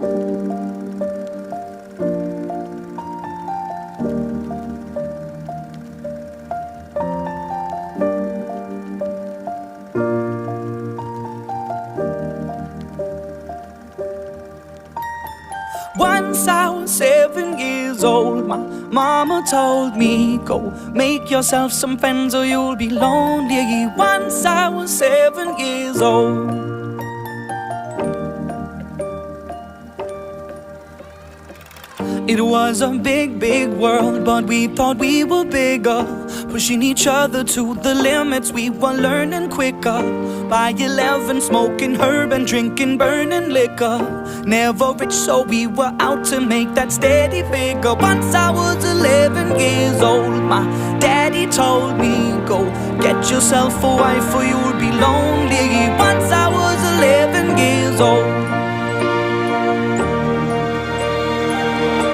Once I was 7 years old, my mama told me, go make yourself some friends or you'll be lonely. Once I was 7 years old. It was a big, big world, but we thought we were bigger, pushing each other to the limits. We were learning quicker. By 11, smoking herb and drinking burning liquor. Never rich, so we were out to make that steady figure. Once I was 11 years old, my daddy told me, go get yourself a wife or you'll be lonely.